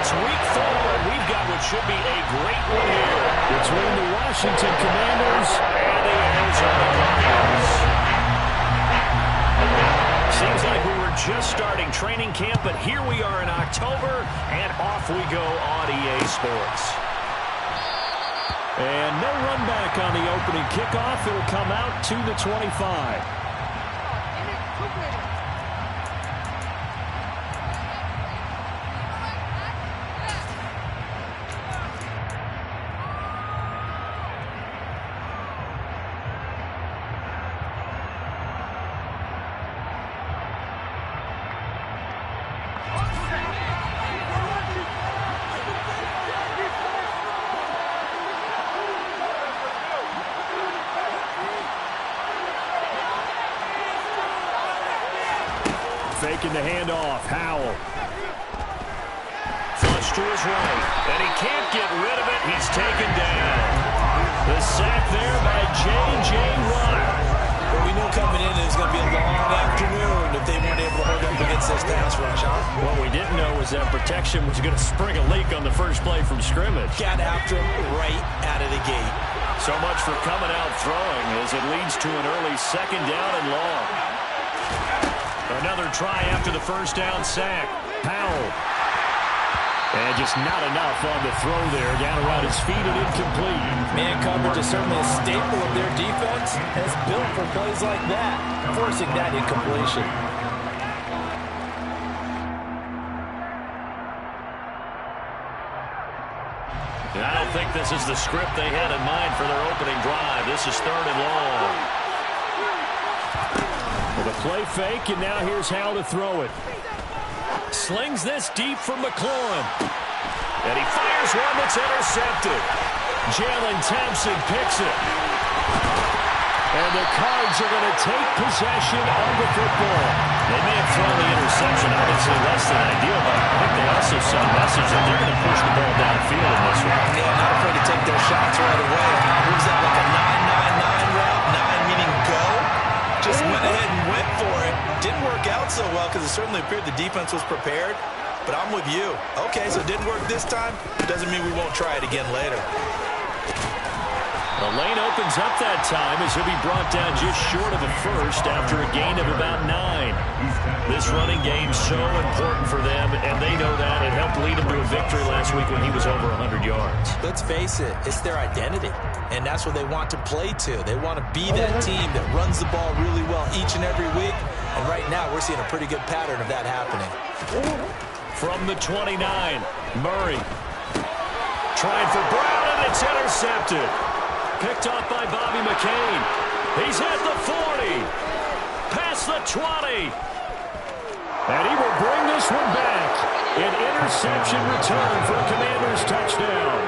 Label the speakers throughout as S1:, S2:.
S1: It's week 4, and we've got what should be a great one here between the Washington Commanders and the Arizona Cardinals. Seems like we were just starting training camp, but here we are in October, and off we go on EA Sports. And no run back on the opening kickoff. It'll come out to the 25. Faking the handoff. Howell. Flush to his right. And he can't get rid of it. He's taken down. The sack there by J.J. Watt.
S2: Well, we knew coming in it was going to be a long afternoon if they weren't able to hold up against this pass rush, huh?
S1: What we didn't know was that protection was going to spring a leak on the first play from scrimmage.
S2: Got after him right out of the gate.
S1: So much for coming out throwing as it leads to an early second down and long. Another try after the first down sack. Powell. And just not enough on the throw there. Down around his feet and incomplete.
S2: Man coverage is certainly a staple of their defense. It's built for plays like that, forcing that incompletion.
S1: And I don't think this is the script they had in mind for their opening drive. This is third and long. The play fake, and now here's Howell to throw it. Slings this deep from McLaurin. And he fires one that's intercepted. Jalen Thompson picks it. And the Cards are going to take possession of the football. They may have thrown the interception, obviously less than ideal, but I think they also sent a message that they're going to push the ball downfield in this one.
S2: Yeah, not afraid to take their shots right away. Moves that like a 9-9-9 route, 9 meaning go. Just went ahead and went for it. Didn't work out so well because it certainly appeared the defense was prepared. But I'm with you. Okay, so it didn't work this time. Doesn't mean we won't try it again later.
S1: The lane opens up that time as he'll be brought down just short of a first after a gain of about 9. This running game's so important for them, and they know that. It helped lead him to a victory last week when he was over 100 yards.
S2: Let's face it, it's their identity, and that's what they want to play to. They want to be that team that runs the ball really well each and every week, and right now we're seeing a pretty good pattern of that happening.
S1: From the 29, Murray. Trying for Brown, and it's intercepted. Picked off by Bobby McCain. He's at the 40. Past the 20. And he will bring this one back. An interception return for a Commanders touchdown.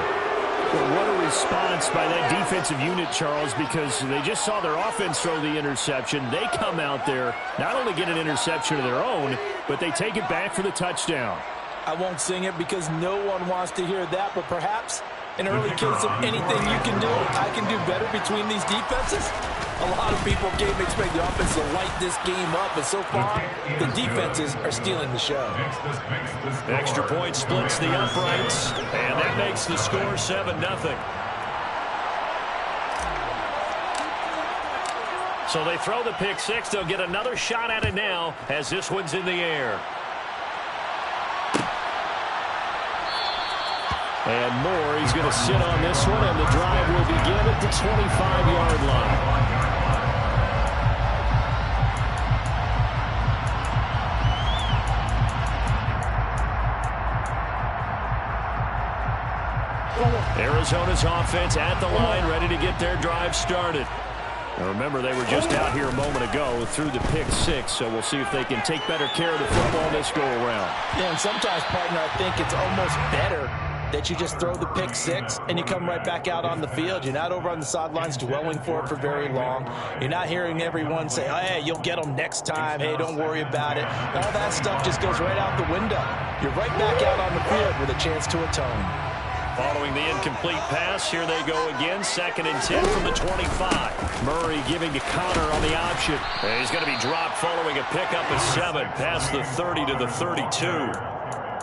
S1: Well, what a response by that defensive unit, Charles, because they just saw their offense throw the interception. They come out there, not only get an interception of their own, but they take it back for the touchdown.
S2: I won't sing it because no one wants to hear that, but perhaps an early case of anything you can do, I can do better between these defenses. A lot of people came to expect the offense to light this game up, and so far, the defenses are stealing the show.
S1: Extra point splits the uprights, and that makes the score 7-0. So they throw the pick six. They'll get another shot at it now as this one's in the air. And Moore, he's going to sit on this one, and the drive will begin at the 25-yard line. Arizona's offense at the line, ready to get their drive started. Now remember, they were just out here a moment ago through the pick six, so we'll see if they can take better care of the football this go-around.
S2: Yeah, and sometimes, partner, I think it's almost better that you just throw the pick six and you come right back out on the field. You're not over on the sidelines dwelling for it for very long. You're not hearing everyone say, oh, hey, you'll get them next time. Hey, don't worry about it. All that stuff just goes right out the window. You're right back out on the field with a chance to atone.
S1: Following the incomplete pass, here they go again. 2nd and 10 from the 25. Murray giving to Connor on the option. And he's going to be dropped following a pickup of 7 past the 30 to the 32.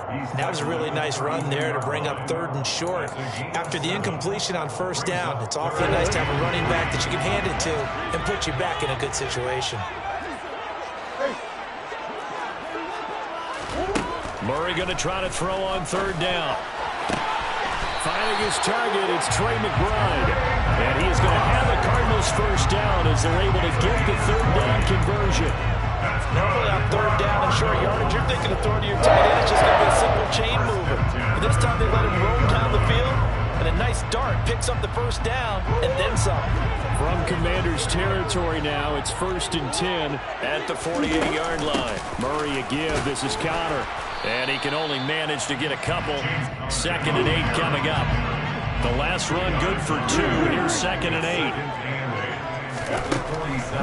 S2: That was a really nice run there to bring up 3rd and short. After the incompletion on 1st down, it's awfully nice to have a running back that you can hand it to and put you back in a good situation.
S1: Murray going to try to throw on 3rd down. Finding his target, it's Trey McBride. And he is going to have the Cardinals' 1st down as they're able to get the 3rd down conversion.
S2: Normally on 3rd down and short yardage, you're thinking of throwing to your tight end. It's just going to be a simple chain mover. But this time they let him roam down the field, and a nice dart picks up the 1st down and then some.
S1: From Commanders territory now, it's 1st and 10 at the 48-yard line. Murray a give. This is Connor. And he can only manage to get a couple. 2nd and 8 coming up. The last run good for 2. Here's 2nd and 8.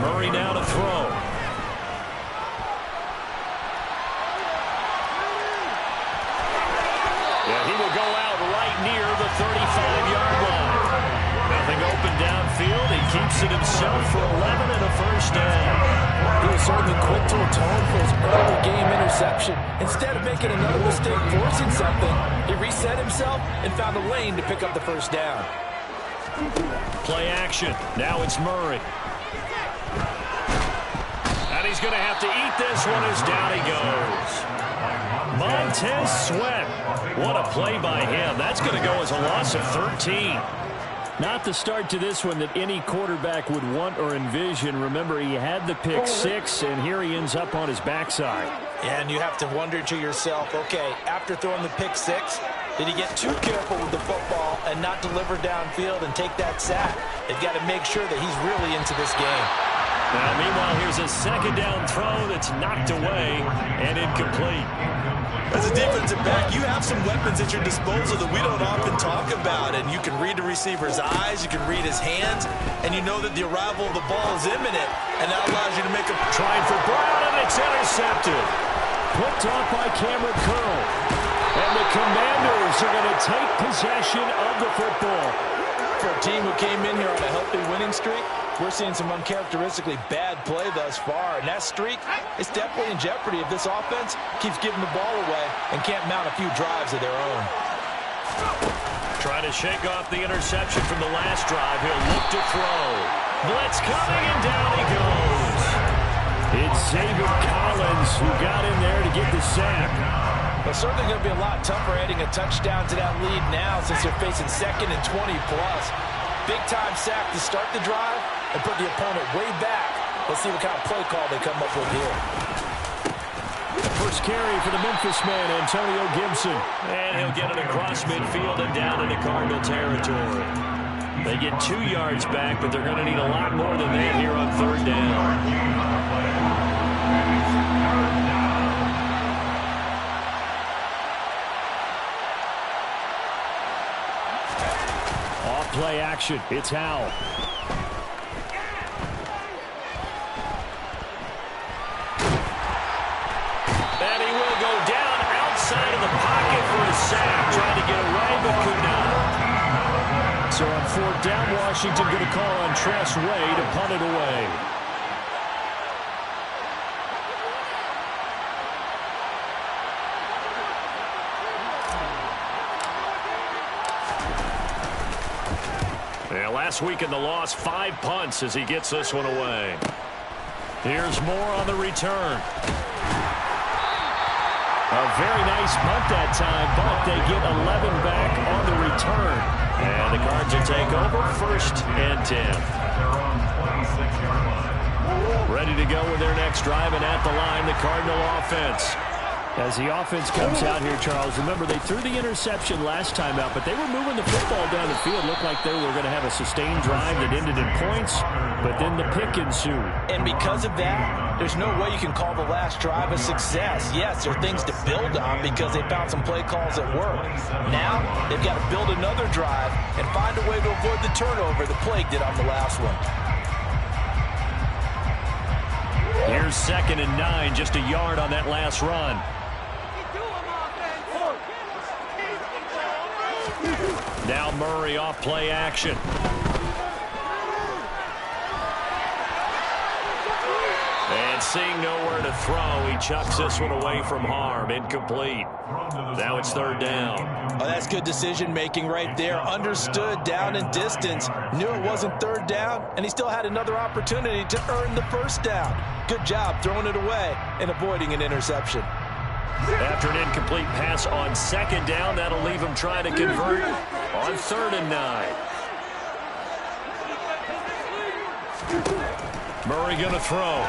S1: Murray now to throw. Yeah, he will go out right near the 35-yard line. Nothing open downfield. He keeps it himself for 11 and a 1st down.
S2: He was certainly quick to atone for his early game interception. Instead of making another mistake forcing something, he reset himself and found a lane to pick up the 1st down.
S1: Play action. Now it's Murray. And he's going to have to eat this one as down he goes. Montez Sweat. What a play by him. That's going to go as a loss of 13. Not the start to this one that any quarterback would want or envision. Remember, he had the pick 6, and here he ends up on his backside.
S2: And you have to wonder to yourself, okay, after throwing the pick 6, did he get too careful with the football and not deliver downfield and take that sack? They've got to make sure that he's really into this game.
S1: Now, meanwhile, here's a 2nd down throw that's knocked away and incomplete.
S2: As a defensive back, you have some weapons at your disposal that we don't often talk about, and you can read the receiver's eyes, you can read his hands, and you know that the arrival of the ball is imminent, and that allows you to make a...
S1: Trying for Brown, and it's intercepted. Picked off by Cameron Curl. And the Commanders are going to take possession of the football.
S2: For a team who came in here on a healthy winning streak, we're seeing some uncharacteristically bad play thus far, and that streak is definitely in jeopardy if this offense keeps giving the ball away and can't mount a few drives of their own.
S1: Trying to shake off the interception from the last drive. He'll look to throw. Blitz coming, and down he goes. It's Xavier Collins who got in there to get the sack.
S2: Well, certainly going to be a lot tougher adding a touchdown to that lead now since they're facing 2nd and 20+. Big-time sack to start the drive and put the opponent way back. Let's see what kind of play call they come up with here.
S1: First carry for the Memphis man, Antonio Gibson. And he'll get it across midfield and down into Cardinal territory. They get 2 yards back, but they're going to need a lot more than that here on 3rd down. Play action. It's Howell. And he will go down outside of the pocket for a sack. Trying to get away, but could not. So on 4th down, Washington going to call on Tress Way to punt it away. Last week in the loss, 5 punts as he gets this one away. Here's Moore on the return. A very nice punt that time, but they get 11 back on the return. And the Cards will take over 1st and 10. Ready to go with their next drive, and at the line, the Cardinal offense. As the offense comes out here, Charles, remember they threw the interception last time out, but they were moving the football down the field. Looked like they were going to have a sustained drive that ended in points, but then the pick ensued.
S2: And because of that, there's no way you can call the last drive a success. Yes, there are things to build on because they found some play calls that work. Now, they've got to build another drive and find a way to avoid the turnover the Plague did on the last one.
S1: Here's 2nd and 9, just a yard on that last run. Now Murray off play action. And seeing nowhere to throw, he chucks this one away from harm. Incomplete. Now it's third down.
S2: Oh, that's good decision-making right there. Understood down and distance. Knew it wasn't third down, and he still had another opportunity to earn the first down. Good job throwing it away and avoiding an interception.
S1: After an incomplete pass on second down, that'll leave him trying to convert on 3rd and 9. Murray going to throw.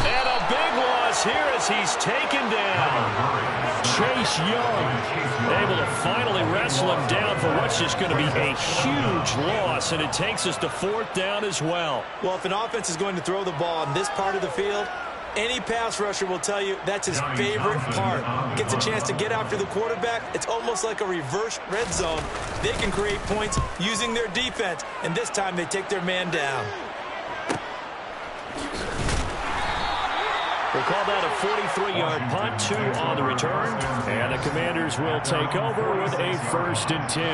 S1: And a big loss here as he's taken down. Chase Young able to finally wrestle him down for what's just going to be a huge loss, and it takes us to 4th down as well.
S2: Well, if an offense is going to throw the ball in this part of the field, any pass rusher will tell you that's his favorite part. Gets a chance to get after the quarterback. It's almost like a reverse red zone. They can create points using their defense, and this time they take their man down.
S1: We'll call that a 43-yard punt, 2 on the return. And the Commanders will take over with a 1st and 10.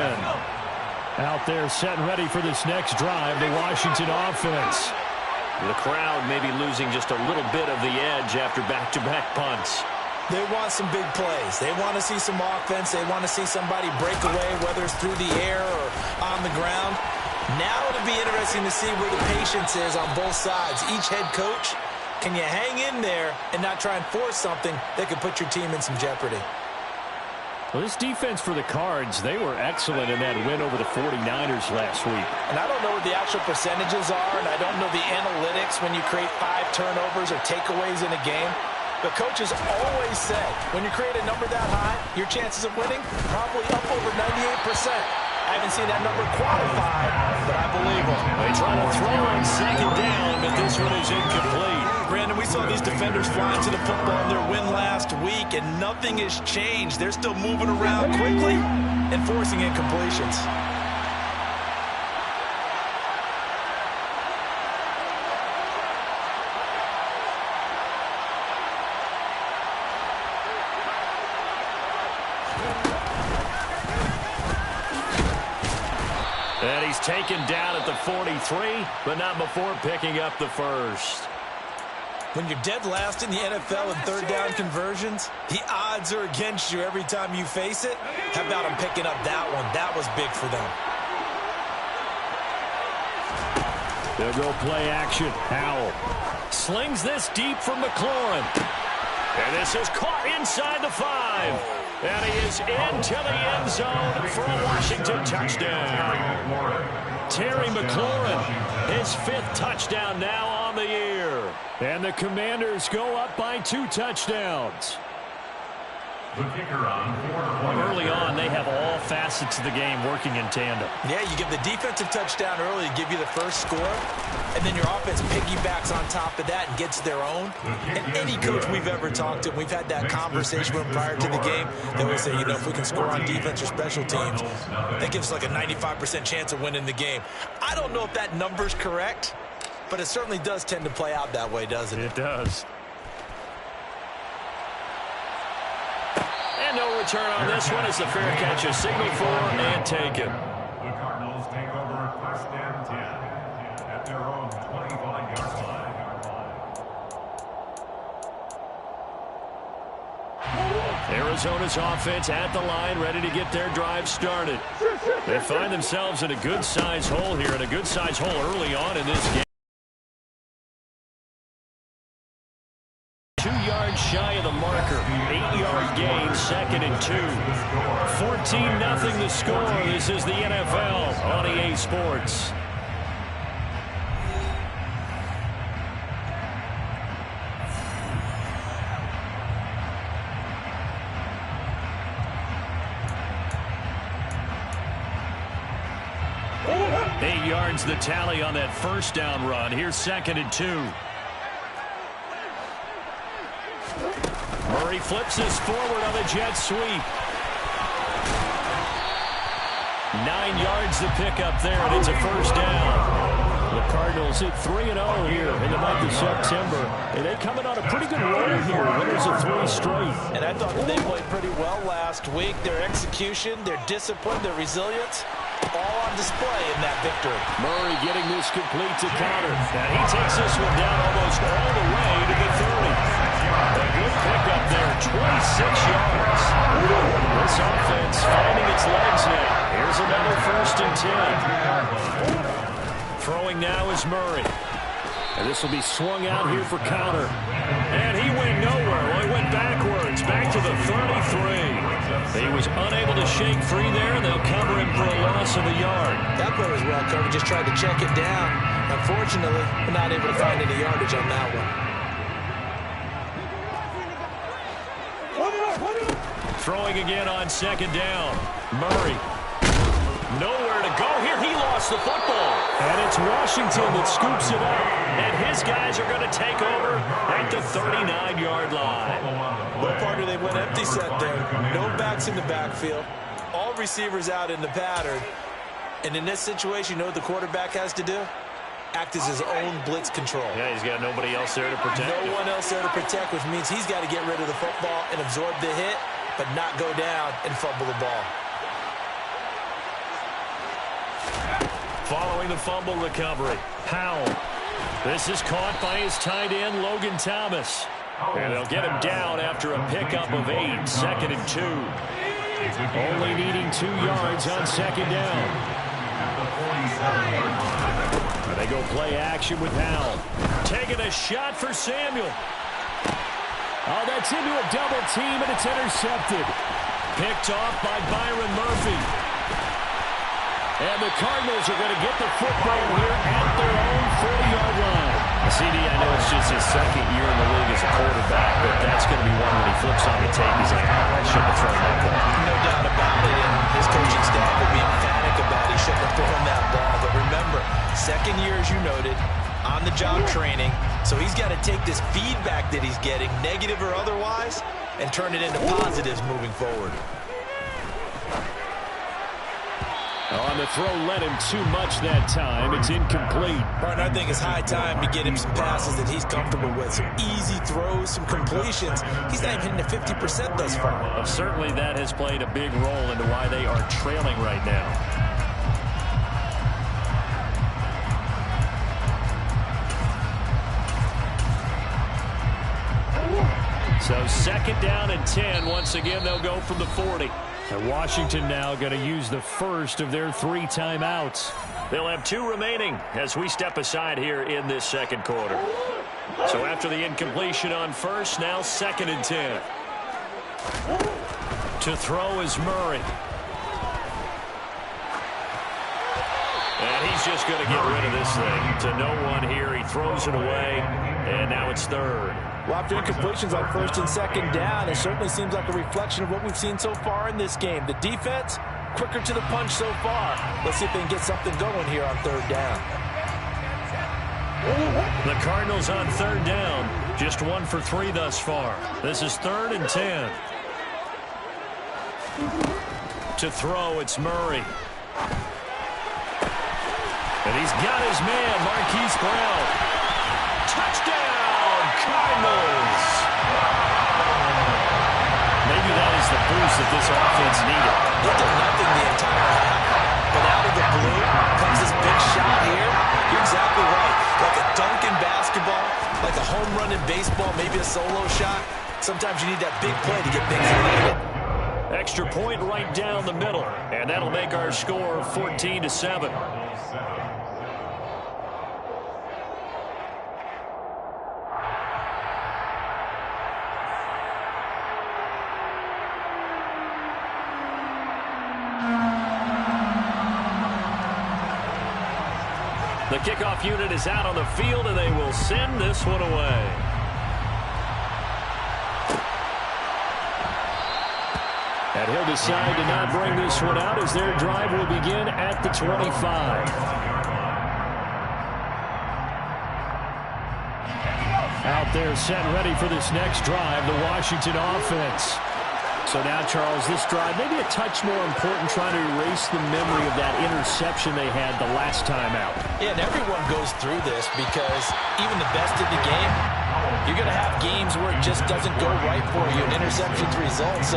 S1: Out there set and ready for this next drive, the Washington offense. The crowd may be losing just a little bit of the edge after back-to-back punts.
S2: They want some big plays. They want to see some offense. They want to see somebody break away, whether it's through the air or on the ground. Now it'll be interesting to see where the patience is on both sides. Each head coach, can you hang in there and not try and force something that could put your team in some jeopardy?
S1: Well, this defense for the Cards, they were excellent in that win over the 49ers last week.
S2: And I don't know what the actual percentages are, and I don't know the analytics when you create 5 turnovers or takeaways in a game. But coaches always say, when you create a number that high, your chances of winning probably up over 98%. I haven't seen that number quantified, but I believe them.
S1: They try to throw on second down, but this one is incomplete.
S2: Brandon, we saw these defenders flying to the football in their win last week, and nothing has changed. They're still moving around quickly and forcing incompletions.
S1: And he's taken down at the 43, but not before picking up the first.
S2: When you're dead last in the NFL in third down conversions, the odds are against you every time you face it. How about him picking up that one? That was big for them.
S1: They'll go play action. Howell slings this deep from McLaurin. And this is caught inside the 5. And he is into the end zone for a Washington touchdown. Terry McLaurin, his 5th touchdown now on the year. And the Commanders go up by 2 touchdowns. Early on, they have all facets of the game working in tandem.
S2: Yeah, you give the defensive touchdown early to give you the first score, and then your offense piggybacks on top of that and gets their own. And any coach we've ever talked to, we've had that conversation with them prior to the game, they always say, you know, if we can score on defense or special teams, that gives us like a 95% chance of winning the game. I don't know if that number's correct, but it certainly does tend to play out that way, doesn't it?
S1: It does. And no return on this one as the fair catch is signaled for and taken.
S3: The Cardinals take over 1st and 10 at their own 25-yard line.
S1: Arizona's offense at the line, ready to get their drive started. They find themselves in a good-sized hole here, and a good-sized hole early on in this game. 2 yards shy of the marker. 8-yard gain, 2nd and 2. 14-0 the score. This is the NFL on EA Sports. Eight yards the tally on that first down run. Here's 2nd and 2. Murray flips this forward on the jet sweep. 9 yards to pick up there, and it's a first down. The Cardinals hit 3-0 here in the month of September, and they coming on a pretty good roll here. Winners of 3 straight.
S2: And I thought they played pretty well last week. Their execution, their discipline, their resilience, all on display in that victory.
S1: Murray getting this complete to counter. And he takes this one down almost all the way to the 30. A good pickup there, 26 yards. This offense finding its legs now. Here's another 1st and 10. Throwing now is Murray. And this will be swung out here for counter. And he went nowhere. Well, he went backwards, back to the 33. He was unable to shake free there, and they'll cover him for a loss of a yard.
S2: That play was well covered, just tried to check it down. Unfortunately, we're not able to find any yardage on that one.
S1: Throwing again on 2nd down. Murray. Nowhere to go here. He lost the football. And it's Washington that scoops it up. And his guys are going to take over at the 39-yard line.
S2: Well, partner, they went empty set there. No backs in the backfield. All receivers out in the pattern. And in this situation, you know what the quarterback has to do? Act as his own blitz control.
S1: Yeah, he's got nobody else there to protect him.
S2: No one else there to protect, which means he's got to get rid of the football and absorb the hit, but not go down and fumble the ball.
S1: Following the fumble recovery, Powell. This is caught by his tight end, Logan Thomas. And they'll get him down after a pickup of 8, 2nd and 2. Only needing 2 yards on 2nd down. And they go play action with Powell. Taking a shot for Samuel. Oh, that's into a double team, and it's intercepted. Picked off by Byron Murphy. And the Cardinals are going to get the football here at their own 40-yard line. CD, I know it's just his 2nd year in the league as a quarterback, but that's going to be one when he flips on the tape. He's like, I shouldn't have thrown that ball.
S2: No doubt about it, and his coaching staff will be emphatic about he shouldn't have thrown that ball. But remember, 2nd year, as you noted, on-the-job training, so he's got to take this feedback that he's getting, negative or otherwise, and turn it into positives moving forward.
S1: On the throw, led him too much that time. It's incomplete.
S2: Partner, I think it's high time to get him some passes that he's comfortable with. Some easy throws, some completions. He's not even hitting the 50% thus far.
S1: Well, certainly that has played a big role into why they are trailing right now. So 2nd down and 10. Once again, they'll go from the 40. And Washington now going to use the first of their 3 timeouts. They'll have 2 remaining as we step aside here in this 2nd quarter. So after the incompletion on 1st, now 2nd and 10. To throw is Murray. And he's just going to get rid of this thing. To no one here. He throws it away. And now it's 3rd.
S2: Well, after incompletions on 1st and 2nd down, it certainly seems like a reflection of what we've seen so far in this game. The defense, quicker to the punch so far. Let's see if they can get something going here on 3rd down.
S1: The Cardinals on 3rd down. Just 1 for 3 thus far. This is 3rd and 10. To throw, it's Murray. And he's got his man, Marquise Brown. Touchdown, Cardinals. Maybe that is the boost that this offense needed.
S2: It did nothing the entire half, but out of the blue comes this big shot here. You're exactly right. Like a dunk in basketball, like a home run in baseball, maybe a solo shot. Sometimes you need that big play to get things related.
S1: Extra point right down the middle, and that'll make our score 14-7. The kickoff unit is out on the field, and they will send this one away. And he'll decide to not bring this one out as their drive will begin at the 25. Out there set ready for this next drive, the Washington offense. So now, Charles, this drive maybe a touch more important, trying to erase the memory of that interception they had the last time out.
S2: Yeah, and everyone goes through this because even the best in the game, you're going to have games where it just doesn't go right for you and interceptions result. So,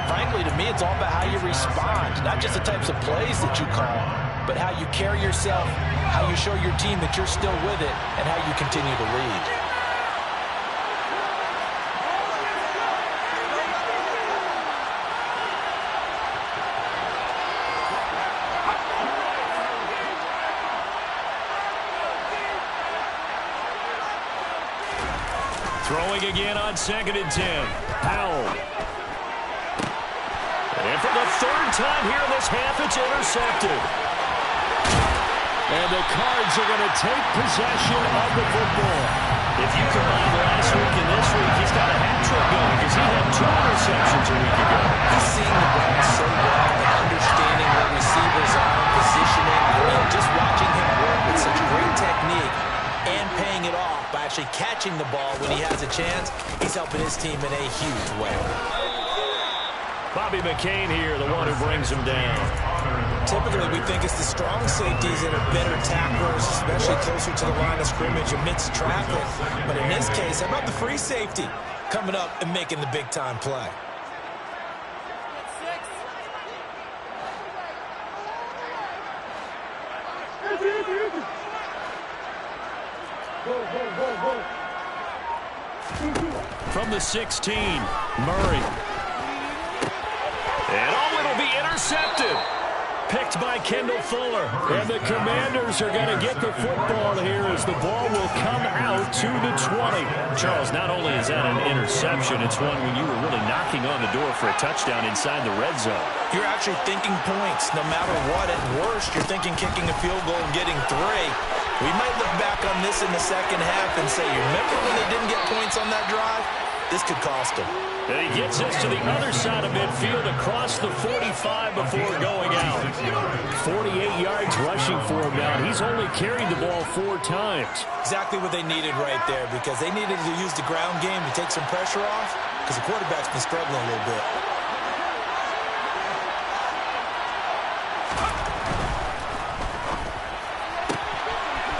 S2: frankly, to me, it's all about how you respond, not just the types of plays that you call. but how you carry yourself, how you show your team that you're still with it, and how you continue to lead.
S1: Throwing again on 2nd and 10. Powell. And for the third time here in this half, it's intercepted. And the Cards are going to take possession of the football. If you combine last week and this week, he's got a hat trick going because he had 2 interceptions a week ago.
S2: He's seeing the ball so well and understanding where receivers are, positioning. I mean, just watching him work with such great technique and paying it off by actually catching the ball when he has a chance, he's helping his team in a huge way.
S1: Bobby McCain here, the one who brings him down.
S2: Typically, we think it's the strong safeties that are better tacklers, especially closer to the line of scrimmage amidst traffic. But in this case, how about the free safety coming up and making the big-time play?
S1: From the 16, Murray. And it'll be intercepted. Picked by Kendall Fuller. And the Commanders are going to get the football here as the ball will come out to the 20. Charles, not only is that an interception, it's one when you were really knocking on the door for a touchdown inside the red zone.
S2: You're actually thinking points no matter what. At worst, you're thinking kicking a field goal and getting 3. We might look back on this in the second half and say, you remember when they didn't get points on that drive? This could cost them.
S1: And he gets us to the other side of midfield across the 45 before going out. 48 yards rushing for him now. He's only carried the ball 4 times.
S2: Exactly what they needed right there, because they needed to use the ground game to take some pressure off, because the quarterback's been struggling a little bit.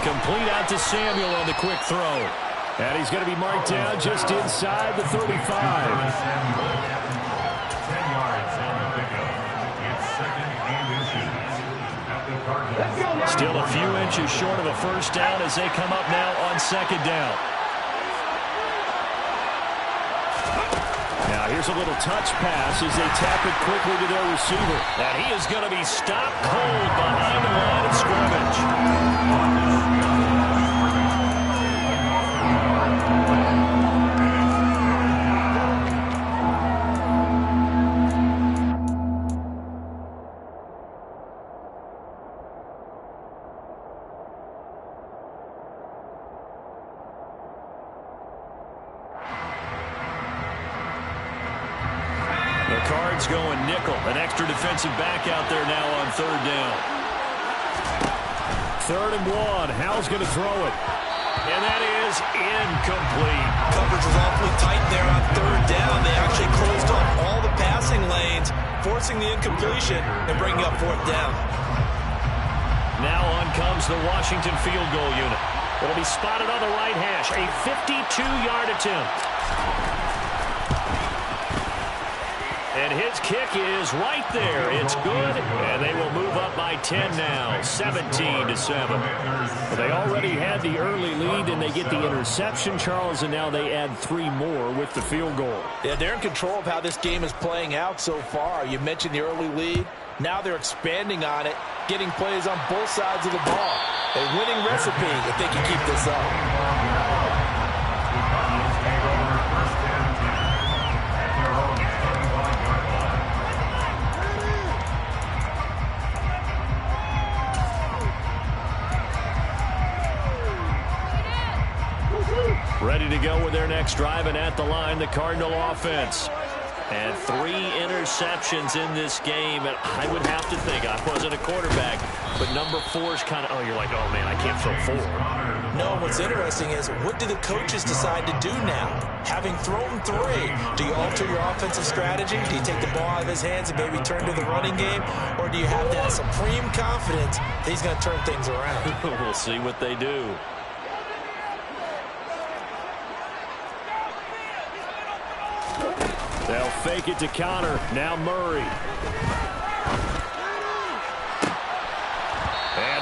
S1: Complete out to Samuel on the quick throw. And he's going to be marked down just inside the 35.
S3: 10 yards on the pickup. It's 2nd and inches at the Cardinals.
S1: Still a few inches short of a first down as they come up now on 2nd down. Now here's a little touch pass as they tap it quickly to their receiver. And he is going to be stopped cold behind the line of scrimmage. The Cards going nickel. An extra defensive back out there now on 3rd down. 3rd and 1. Howell's going to throw it. And that is incomplete.
S2: Coverage was awfully tight there on 3rd down. They actually closed off all the passing lanes, forcing the incompletion and bringing up 4th down.
S1: Now on comes the Washington field goal unit. It'll be spotted on the right hash. A 52-yard attempt. And his kick is right there. It's good, and they will move up by 10 now, 17-7. They already had the early lead, and they get the interception, Charles, and now they add 3 more with the field goal.
S2: Yeah, they're in control of how this game is playing out so far. You mentioned the early lead. Now they're expanding on it, getting plays on both sides of the ball. A winning recipe if they can keep this up.
S1: Ready to go with their next drive, and at the line, the Cardinal offense. And 3 interceptions in this game, and I would have to think, I wasn't a quarterback, but number 4 is kind of, oh, you're like, oh, man, I can't throw 4.
S2: No, what's interesting is, what do the coaches decide to do now? Having thrown 3, do you alter your offensive strategy? Do you take the ball out of his hands and maybe turn to the running game? Or do you have that supreme confidence that he's going to turn things around?
S1: We'll see what they do. They'll fake it to counter. Now Murray.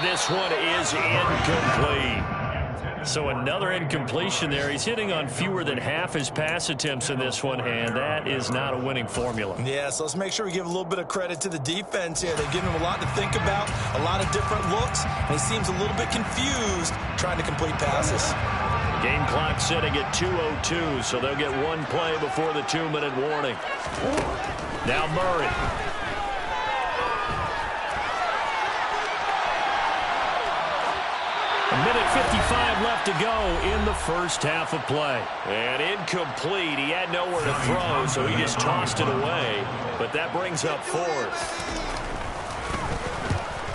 S1: this one is incomplete. So another incompletion there. He's hitting on fewer than half his pass attempts in this one, and that is not a winning formula.
S2: Yeah, so let's make sure we give a little bit of credit to the defense here. They've given him a lot to think about, a lot of different looks, and he seems a little bit confused trying to complete passes.
S1: Game clock setting at 2:02, so they'll get one play before the 2-minute warning. Now Murray. A minute 55 left to go in the first half of play. And incomplete. He had nowhere to throw, so he just tossed it away. But that brings up fourth.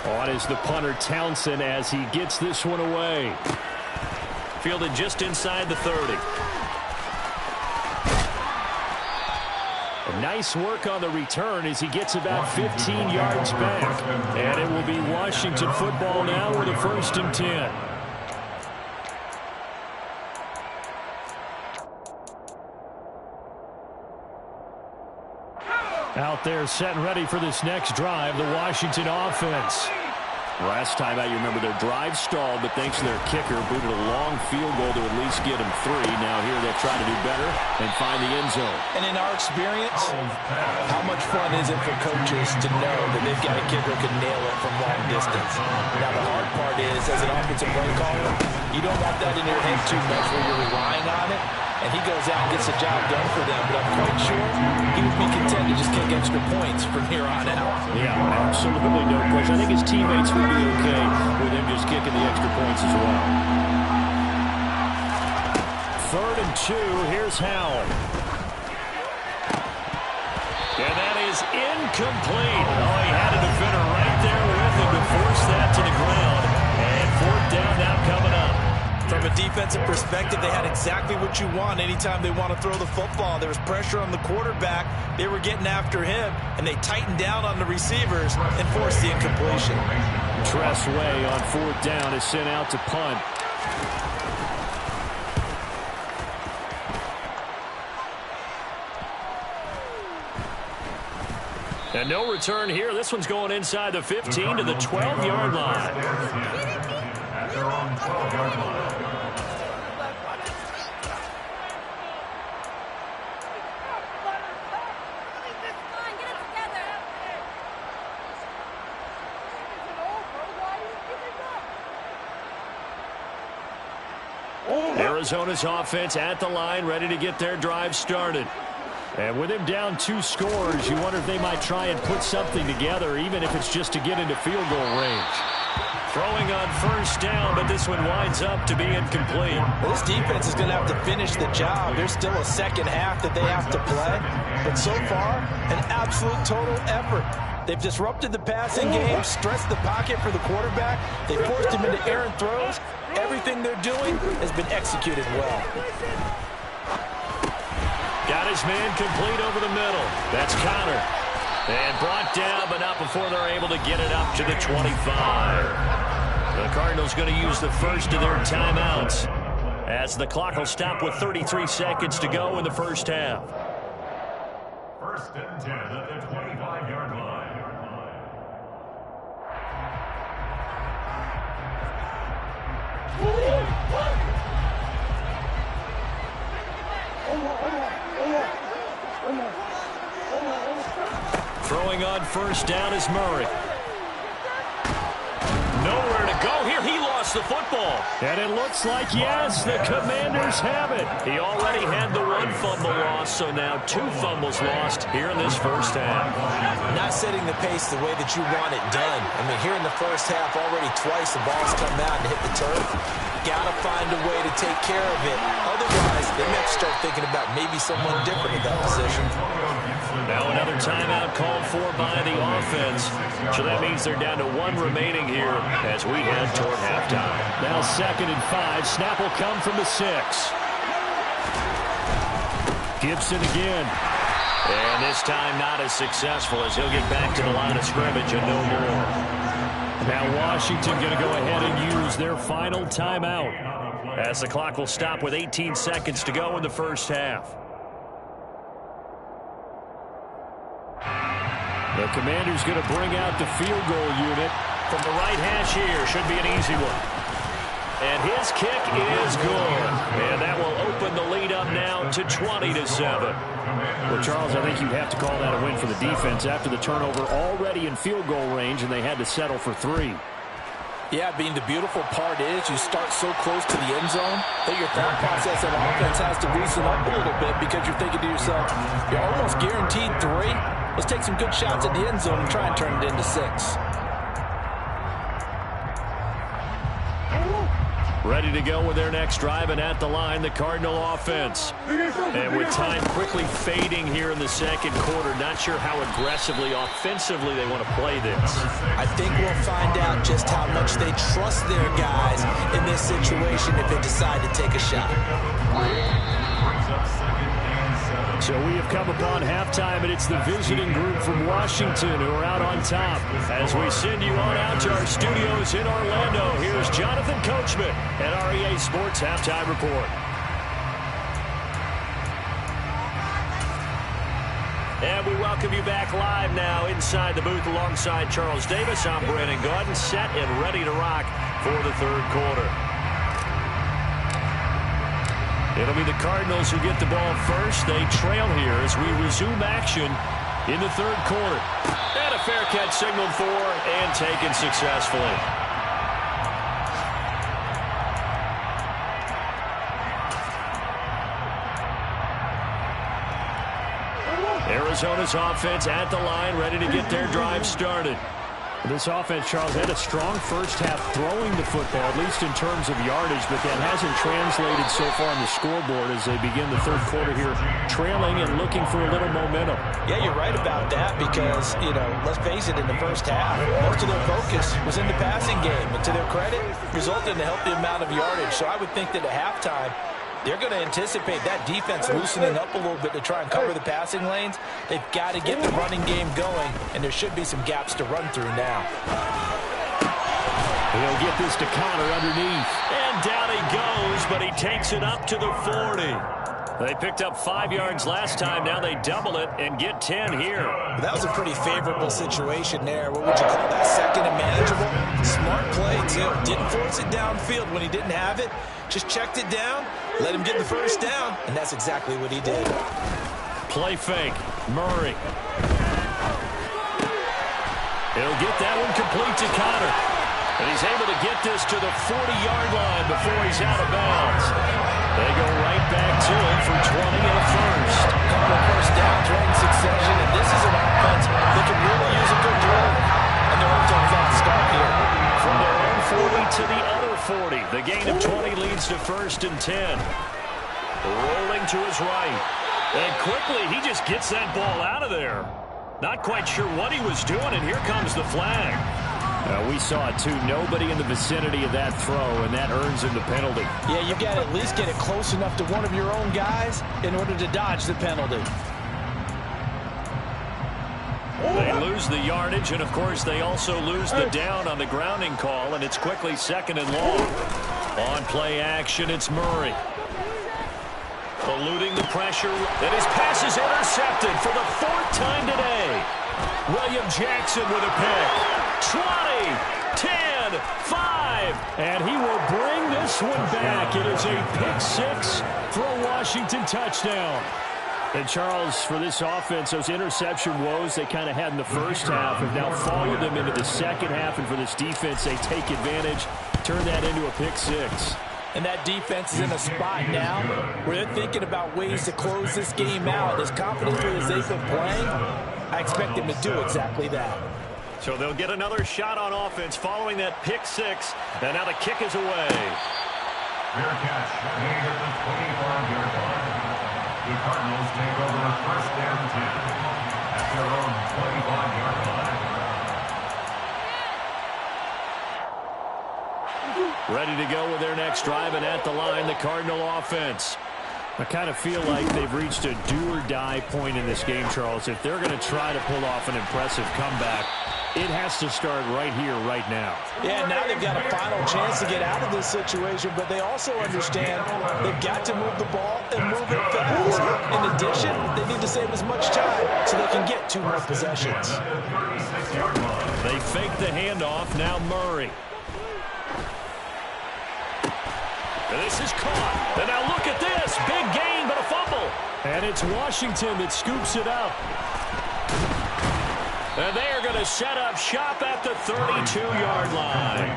S1: On is the punter Townsend as he gets this one away. Fielded just inside the 30. Nice work on the return as he gets about 15 yards back. And it will be Washington football now with a 1st and 10. Out there set and ready for this next drive, the Washington offense. Last time out, you remember their drive stalled, but thanks to their kicker, booted a long field goal to at least get them 3. Now here they'll try to do better and find the end zone.
S2: And in our experience, how much fun is it for coaches to know that they've got a kicker who can nail it from long distance? Now the hard part is, as an offensive play caller, you don't want that in your head too much where you're relying on it. And he goes out and gets the job done for them. But I'm quite sure he would be content to just kick extra points from here on out.
S1: Yeah, absolutely no question. I think his teammates would be okay with him just kicking the extra points as well. 3rd and 2. Here's Howell. And that is incomplete. Oh, he had a defender right there with him to force that to the ground. And 4th down now coming up.
S2: From a defensive perspective, they had exactly what you want anytime they want to throw the football. There was pressure on the quarterback. They were getting after him, and they tightened down on the receivers and forced the incompletion.
S1: Tress Way on 4th down is sent out to punt. And no return here. This one's going inside the 15 to the 12-yard line.
S3: At their own 12-yard line.
S1: Arizona's offense at the line, ready to get their drive started. And with him down 2 scores, you wonder if they might try and put something together, even if it's just to get into field goal range. Throwing on 1st down, but this one winds up to be incomplete.
S2: Well, this defense is going to have to finish the job. There's still a second half that they have to play. But so far, an absolute total effort. They've disrupted the passing game, stressed the pocket for the quarterback. They forced him into errant throws. Everything they're doing has been executed well.
S1: Got his man complete over the middle. That's Connor. And brought down, but not before they're able to get it up to the 25. The Cardinals going to use the first of their timeouts as the clock will stop with 33 seconds to go in the first half.
S3: 1st and 10 at the 25-yard line.
S1: Throwing on 1st down is Murray. Nowhere to go here. He lost the football. And it looks like, yes, the Commanders have it. He already had the 1 fumble loss, so now 2 fumbles lost here in this first half.
S2: Not setting the pace the way that you want it done. I mean, here in the first half, already twice the ball's come out and hit the turf. Got to find a way to take care of it. Otherwise, they may have to start thinking about maybe someone different in that position.
S1: Now another timeout called for by the offense. So that means they're down to 1 remaining here as we head toward halftime. Now 2nd and 5. Snap will come from the 6. Gibson again. And this time not as successful as he'll get back to the line of scrimmage and no more. Now Washington going to go ahead and use their final timeout as the clock will stop with 18 seconds to go in the first half. The Commanders going to bring out the field goal unit. from the right hash here. Should be an easy one. And his kick is good. And that will open the lead up now to 20-7.
S4: Well, Charles, I think you have to call that a win for the defense after the turnover already in field goal range, and they had to settle for 3.
S2: Yeah, Bean, the beautiful part is you start so close to the end zone that your thought process of offense has to loosen up a little bit because you're thinking to yourself, you're almost guaranteed 3. Let's take some good shots at the end zone and try and turn it into 6.
S1: Ready to go with their next drive, and at the line, the Cardinal offense. And with time quickly fading here in the second quarter, not sure how aggressively, offensively they want to play this.
S2: I think we'll find out just how much they trust their guys in this situation if they decide to take a shot.
S1: So we have come upon halftime, and it's the visiting group from Washington who are out on top. As we send you on out to our studios in Orlando, here's Jonathan Coachman at REA Sports Halftime Report. And we welcome you back live now inside the booth alongside Charles Davis. I'm Brandon Gaudin, set and ready to rock for the third quarter. It'll be the Cardinals who get the ball first. They trail here as we resume action in the third quarter. And a fair catch signaled for and taken successfully. Arizona's offense at the line, ready to get their drive started.
S4: This offense, Charles, had a strong first half throwing the football, at least in terms of yardage, but that hasn't translated so far on the scoreboard as they begin the third quarter here, trailing and looking for a little momentum.
S2: Yeah, you're right about that because, let's face it, in the first half, most of their focus was in the passing game. And to their credit, resulted in a healthy amount of yardage. So I would think that at halftime, they're going to anticipate that defense loosening up a little bit to try and cover the passing lanes. They've got to get the running game going, and there should be some gaps to run through now.
S1: He'll get this to Connor underneath. And down he goes, but he takes it up to the 40. They picked up 5 yards last time. Now they double it and get 10 here.
S2: Well, that was a pretty favorable situation there. What would you call that? Second and manageable? Smart play, too. Didn't force it downfield when he didn't have it. Just checked it down, let him get the first down, and that's exactly what he did.
S1: Play fake. Murray. He'll get that one complete to Connor. And he's able to get this to the 40-yard line before he's out of bounds. They go right back to him for 20 and a first.
S2: A couple of first downs right in succession, and this is an offense that can really use a good drive. And they're off to a fast start here.
S1: From their own 40 to the other 40. The gain of 20 leads to first and 10. Rolling to his right. And quickly, he just gets that ball out of there. Not quite sure what he was doing, and here comes the flag.
S4: We saw it, too. Nobody in the vicinity of that throw, and that earns him the penalty.
S2: Yeah, you got to at least get it close enough to one of your own guys in order to dodge the penalty.
S1: They lose the yardage, and, of course, they also lose the down on the grounding call, and it's quickly second and long. On play action, it's Murray. Eluding the pressure, and his pass is intercepted for the 4th time today. William Jackson with a pick. 20, 10, 5.
S4: And he will bring this one back. It is a pick-6 for a Washington touchdown. And, Charles, for this offense, those interception woes they kind of had in the first half have now followed them into the second half. And for this defense, they take advantage, turn that into a pick-6.
S2: And that defense is in a spot now where they're thinking about ways to close this game out. As confidently as they've been playing, I expect them to do exactly that.
S1: So they'll get another shot on offense following that pick-6. And now the kick is away.
S3: Fair catch made at the 25-yard line. The Cardinals take over first and 10 at their own 25-yard line.
S1: Ready to go with their next drive, and at the line, the Cardinal offense.
S4: I kind of feel like they've reached a do-or-die point in this game, Charles. If they're going to try to pull off an impressive comeback, It has to start right here, right now.
S2: Yeah, now they've got a final chance to get out of this situation, but they also understand they've got to move the ball and move it fast. In addition, they need to save as much time so they can get 2 more possessions.
S1: They fake the handoff. Now Murray. And this is caught. And now look at this. Big gain, but a fumble.
S4: And it's Washington that scoops it up.
S1: And they are going to set up shop at the 32-yard line.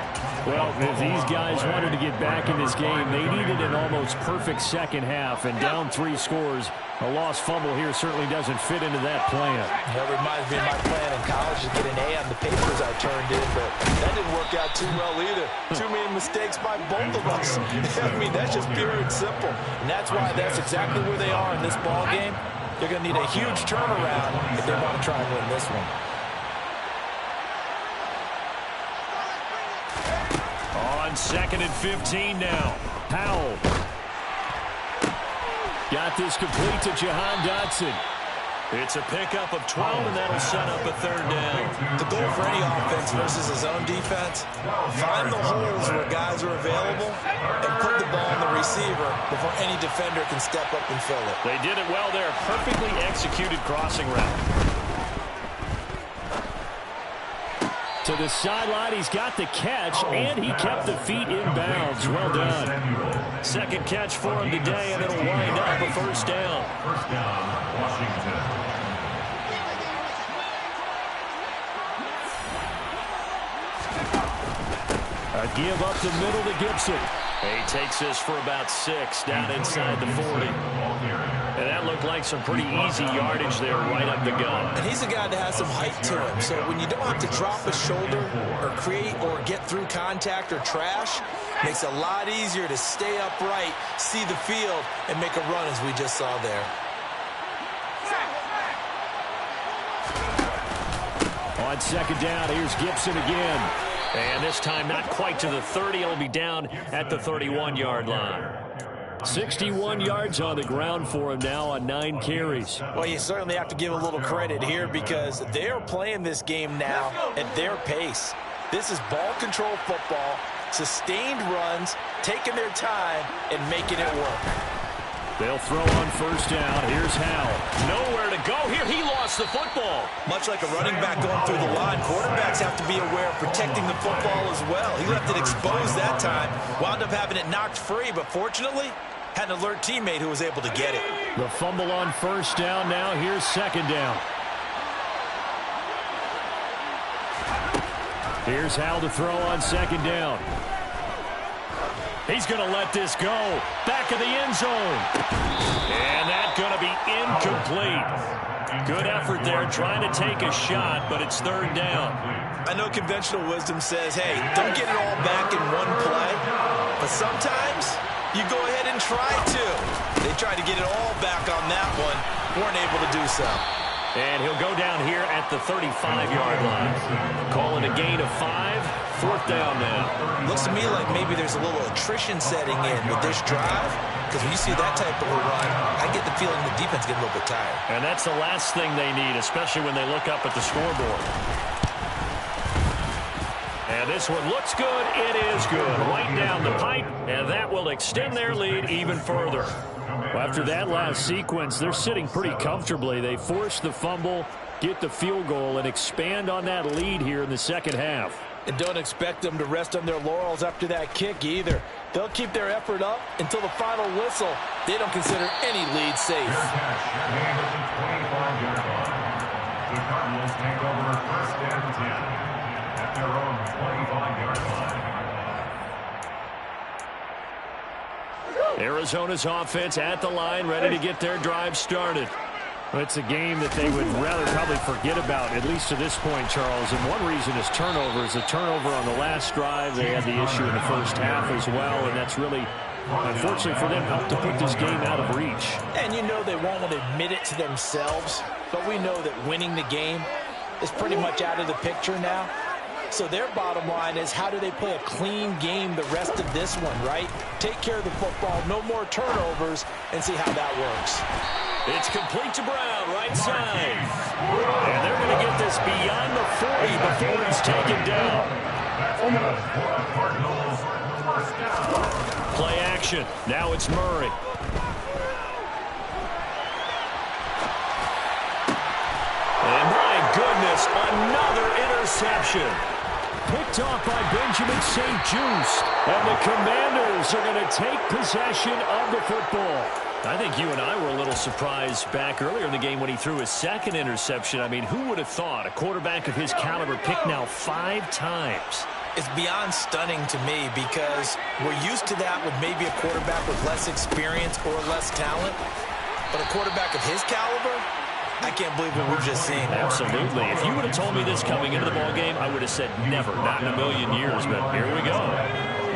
S4: Well, if these guys wanted to get back in this game, they needed an almost perfect second half. And down 3 scores, a lost fumble here certainly doesn't fit into that plan.
S2: That reminds me of my plan in college to get an A on the papers I turned in, but that didn't work out too well either. Too many mistakes by both of us. I mean, that's just pure and simple. And that's why that's exactly where they are in this ball game. They're going to need a huge turnaround if they want to try and win this one.
S1: On 2nd and 15 now.
S4: Powell. Got this complete to Jahan Dotson.
S1: It's a pickup of 12, and that'll set up a 3rd down.
S2: The goal for any offense versus his own defense, find the holes where guys are available and put the ball on the receiver before any defender can step up and fill it.
S1: They did it well there. Perfectly executed crossing route.
S4: To the sideline, he's got the catch, and he kept the feet in bounds. Well done.
S1: 2nd catch for him today, and it'll wind up a 1st down.
S3: 1st down, Washington.
S4: A give up the middle to Gibson.
S1: He takes this for about 6 down inside the 40. And that looked like some pretty easy yardage there right up the gut.
S2: And he's a guy that has some height to him, so when you don't have to drop a shoulder or create or get through contact or trash, makes it a lot easier to stay upright, see the field, and make a run as we just saw there.
S4: On 2nd down, here's Gibson again.
S1: And this time not quite to the 30. It'll be down at the 31-yard line.
S4: 61 yards on the ground for him now on 9 carries.
S2: Well, you certainly have to give a little credit here because they're playing this game now at their pace. This is ball control football, sustained runs, taking their time, and making it work.
S4: They'll throw on 1st down. Here's Howell.
S1: Nowhere to go here. He lost the football.
S2: Much like a running back going through the line, quarterbacks have to be aware of protecting the football as well. He left it exposed that time, wound up having it knocked free, but fortunately, had an alert teammate who was able to get it.
S4: The fumble on 1st down now. Here's 2nd down. Here's Howell to throw on 2nd down.
S1: He's going to let this go. Back of the end zone. And that's going to be incomplete. Good effort there trying to take a shot, but it's 3rd down.
S2: I know conventional wisdom says, hey, don't get it all back in one play. But sometimes you go ahead and try to. They tried to get it all back on that one. Weren't able to do so.
S1: And he'll go down here at the 35-yard line. Call it a gain of 5. 4th down now.
S2: Looks to me like maybe there's a little attrition setting in with this drive. Because when you see that type of a run, I get the feeling the defense get a little bit tired.
S1: And that's the last thing they need, especially when they look up at the scoreboard. And this one looks good. It is good. Right down the pipe, and that will extend their lead even further.
S4: Well, after that last sequence, they're sitting pretty comfortably. They force the fumble, get the field goal, and expand on that lead here in the 2nd half.
S2: And don't expect them to rest on their laurels after that kick either. They'll keep their effort up until the final whistle. They don't consider any lead safe.
S3: The Cardinals take over 1st and 10 at their own 25-yard line.
S1: Arizona's offense at the line, ready to get their drive started.
S4: It's a game that they would rather probably forget about, at least to this point, Charles. And one reason is turnovers. A turnover on the last drive. They had the issue in the 1st half as well, and that's really, unfortunately for them, helped to put this game out of reach.
S2: And you know they won't want to admit it to themselves, but we know that winning the game is pretty much out of the picture now. So their bottom line is, how do they play a clean game the rest of this one, right? Take care of the football, no more turnovers, and see how that works.
S1: It's complete to Brown, right side. And they're going to get this beyond the 40 before he's taken down. Play action. Now it's Murray. And my goodness, another interception. Picked off by Benjamin St-Juste. And the Commanders are going to take possession of the football. I think you and I were a little surprised back earlier in the game when he threw his second interception. I mean, who would have thought a quarterback of his caliber picked now 5 times?
S2: It's beyond stunning to me because we're used to that with maybe a quarterback with less experience or less talent. But a quarterback of his caliber, I can't believe what we've just seen.
S1: Absolutely. If you would have told me this coming into the ballgame, I would have said never, not in a million years. But here we go.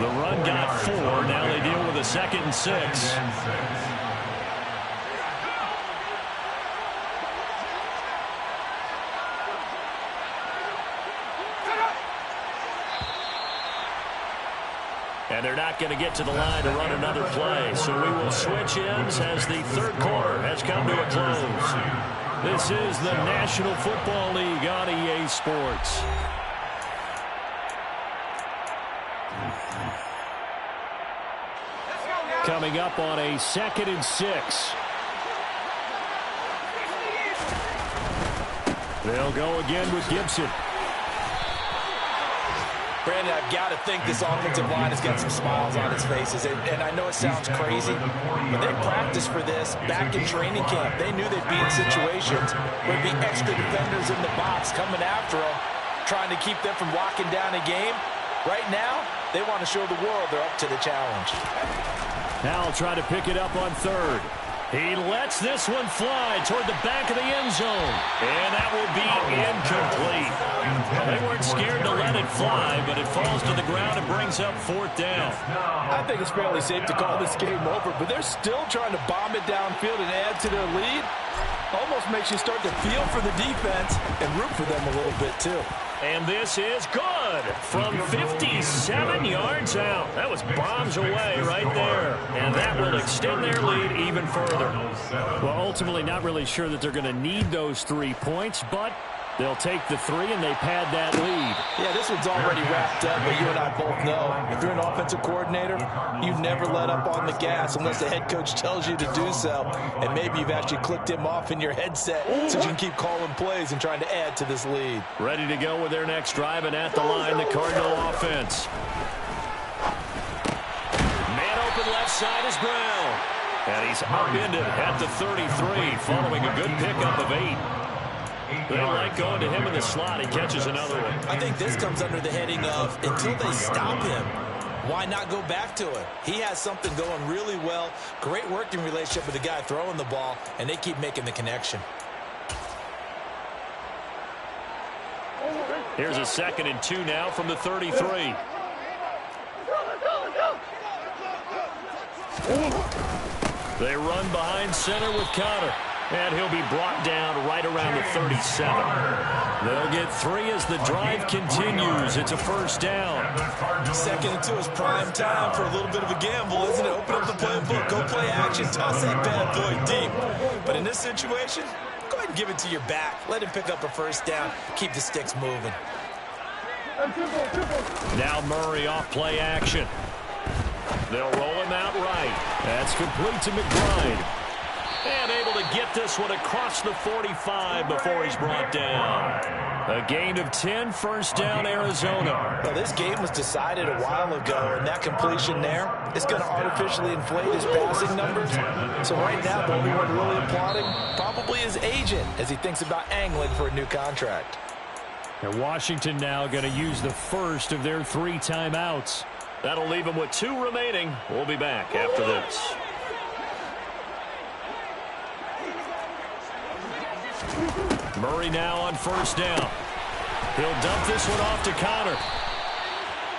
S1: The run got 4. Now they deal with a 2nd and 6. And they're not going to get to the line to run another play. So we will switch ends as the 3rd quarter has come to a close. This is the National Football League on EA Sports. Coming up on a 2nd and 6. They'll go again with Gibson.
S2: Brandon, I've got to think this offensive line has got some smiles on its faces. And I know it sounds crazy, but they practiced for this back in training camp. They knew they'd be in situations where there'd be extra defenders in the box coming after them, trying to keep them from locking down a game. Right now, they want to show the world they're up to the challenge.
S1: Now try to pick it up on 3rd. He lets this one fly toward the back of the end zone. And that will be incomplete. Well, they weren't scared to let it fly, but it falls to the ground and brings up 4th down.
S2: I think it's fairly safe to call this game over, but they're still trying to bomb it downfield and add to their lead. Almost makes you start to feel for the defense and root for them a little bit, too.
S1: And this is good from 57 yards out. That was bombs away right there. And that will extend their lead even further. Well, ultimately not really sure that they're going to need those 3 points, but they'll take the 3 and they pad that lead.
S2: Yeah, this one's already wrapped up, but you and I both know if you're an offensive coordinator, you never let up on the gas unless the head coach tells you to do so. And maybe you've actually clicked him off in your headset so you can keep calling plays and trying to add to this lead.
S1: Ready to go with their next drive, and at the line, the Cardinal offense. Man open left side is Brown. And he's upended at the 33 following a good pickup of 8. They don't like going to him in the slot. He catches another one.
S2: I think this comes under the heading of until they stop him, why not go back to it? He has something going really well. Great working relationship with the guy throwing the ball, and they keep making the connection.
S1: Here's a 2nd and 2 now from the 33. They run behind center with Connor. And he'll be brought down right around the 37. They'll get 3 as the drive continues. It's a 1st down.
S2: 2nd and 2 is prime time for a little bit of a gamble, isn't it? Open up the playbook, go play action, toss that bad boy deep. But in this situation, go ahead and give it to your back. Let him pick up a 1st down. Keep the sticks moving.
S1: Now Murray off play action. They'll roll him out right. That's complete to McBride. And able to get this one across the 45 before he's brought down. A gain of 10, 1st down, Arizona.
S2: Well, this game was decided a while ago, and that completion there is going to artificially inflate his passing numbers. So right now, the only one really applauding probably his agent as he thinks about angling for a new contract.
S4: And Washington now going to use the 1st of their 3 timeouts.
S1: That'll leave them with 2 remaining. We'll be back after this. Murray now on 1st down. He'll dump this one off to Connor.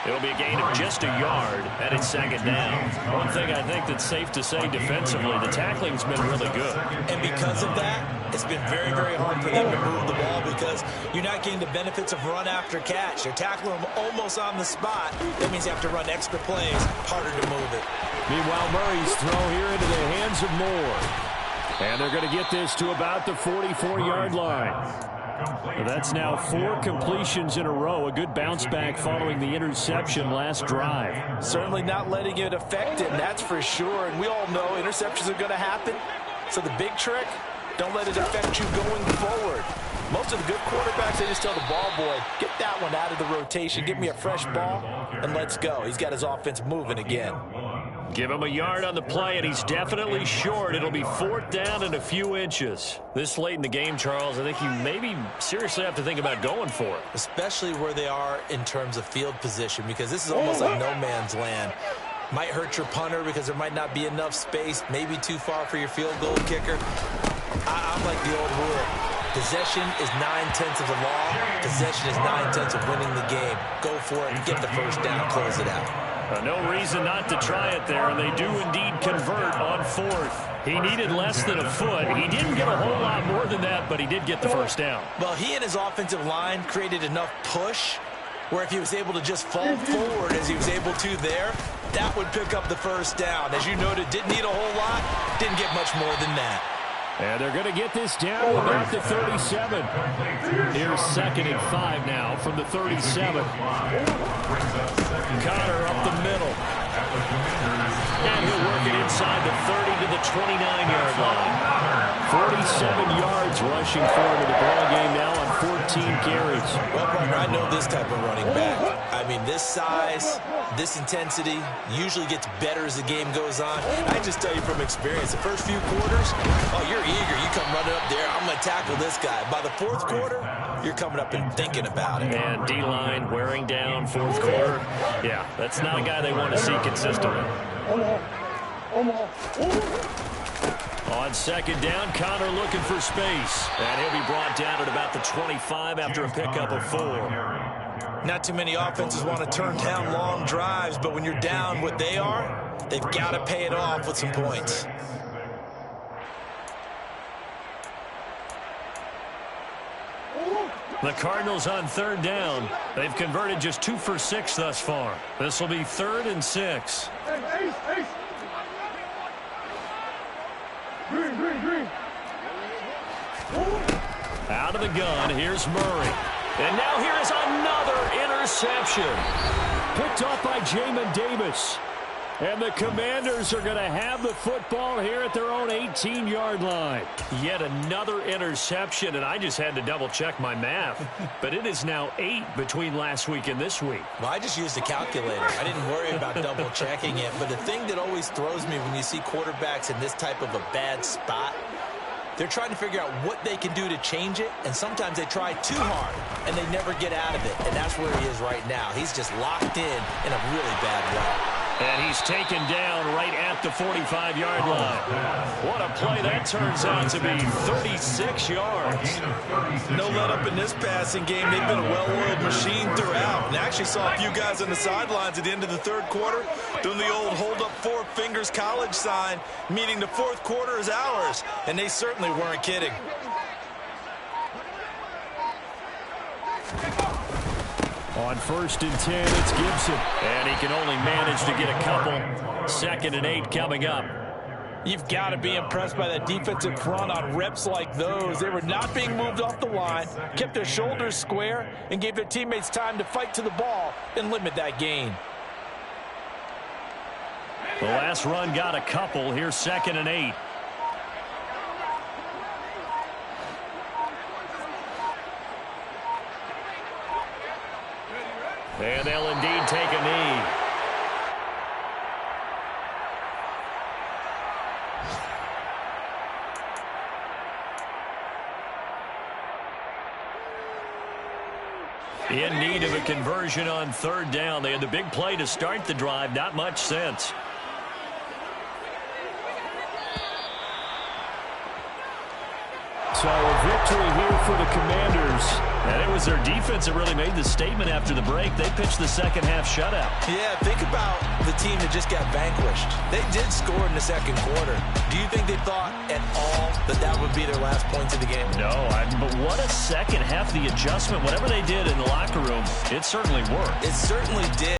S1: It'll be a gain of just a yard, and it's 2nd down. One thing I think that's safe to say defensively, the tackling's been really good.
S2: And because of that, it's been very, very hard for them to move the ball because you're not getting the benefits of run after catch. They're tackling them almost on the spot. That means you have to run extra plays, harder to move it.
S4: Meanwhile, Murray's throw here into the hands of Moore. And they're going to get this to about the 44-yard line. That's now 4 completions in a row. A good bounce back following the interception last drive.
S2: Certainly not letting it affect him, that's for sure. And we all know interceptions are going to happen. So the big trick, don't let it affect you going forward. Most of the good quarterbacks, they just tell the ball boy, get that one out of the rotation. Give me a fresh ball, and let's go. He's got his offense moving again.
S1: Give him a yard on the play, and he's definitely short. It'll be 4th down and a few inches. This late in the game, Charles, I think you maybe seriously have to think about going for it.
S2: Especially where they are in terms of field position, because this is almost like no man's land. Might hurt your punter because there might not be enough space, maybe too far for your field goal kicker. I'm like the old rule. Possession is 9/10 of the law. Possession is 9/10 of winning the game. Go for it, get the first down, close it out.
S1: No reason not to try it there, and they do indeed convert on 4th. He needed less than a foot. He didn't get a whole lot more than that, but he did get the first down.
S2: Well, he and his offensive line created enough push where if he was able to just fall forward as he was able to there, that would pick up the first down. As you noted, didn't need a whole lot, didn't get much more than that.
S4: And they're going to get this down to about the 37. Here's 2nd and 5 now from the 37.
S1: Connor up the middle. And he'll work it inside the 30 to the 29-yard line.
S4: 47 yards rushing for him in the ball game now on 14 carries.
S2: Well, partner, I know this type of running back. I mean, this size, this intensity usually gets better as the game goes on. I just tell you from experience, the first few quarters, oh, you're eager. You come running up there, I'm going to tackle this guy. By the 4th quarter, you're coming up and thinking about it.
S1: And D-line wearing down 4th quarter. Yeah, that's not a guy they want to see consistently. On 2nd down, Connor looking for space. And he'll be brought down at about the 25 after a pickup of 4.
S2: Not too many offenses want to turn down long drives, but when you're down what they are, they've got to pay it off with some points.
S1: The Cardinals on 3rd down. They've converted just 2 for 6 thus far. This will be 3rd and 6. Out of the gun, here's Murray. And now here is another interception.
S4: Picked off by Jamin Davis. And the Commanders are going to have the football here at their own 18-yard line.
S1: Yet another interception, and I just had to double-check my math. But it is now 8 between last week and this week.
S2: Well, I just used a calculator. I didn't worry about double-checking it. But the thing that always throws me when you see quarterbacks in this type of a bad spot, they're trying to figure out what they can do to change it, and sometimes they try too hard, and they never get out of it. And that's where he is right now. He's just locked in a really bad way.
S1: And he's taken down right at the 45-yard line. What a play that turns out to be, 36 yards.
S2: No let-up in this passing game. They've been a well-oiled machine throughout. And I actually saw a few guys on the sidelines at the end of the 3rd quarter doing the old hold-up 4 fingers college sign, meaning the 4th quarter is ours. And they certainly weren't kidding.
S4: On 1st and 10, it's Gibson.
S1: And he can only manage to get a couple. 2nd and 8 coming up.
S2: You've got to be impressed by that defensive front on reps like those. They were not being moved off the line, kept their shoulders square, and gave their teammates time to fight to the ball and limit that gain.
S1: The last run got a couple. Here's 2nd and 8. And they'll indeed take a knee. In need of a conversion on 3rd down. They had the big play to start the drive. Not much sense.
S4: So a victory here for the Commanders.
S1: And it was their defense that really made the statement after the break. They pitched the second half shutout.
S2: Yeah, think about the team that just got vanquished. They did score in the 2nd quarter. Do you think they thought at all that that would be their last points of the game?
S1: No, but what a second half. The adjustment, whatever they did in the locker room, it certainly worked.
S2: It certainly did.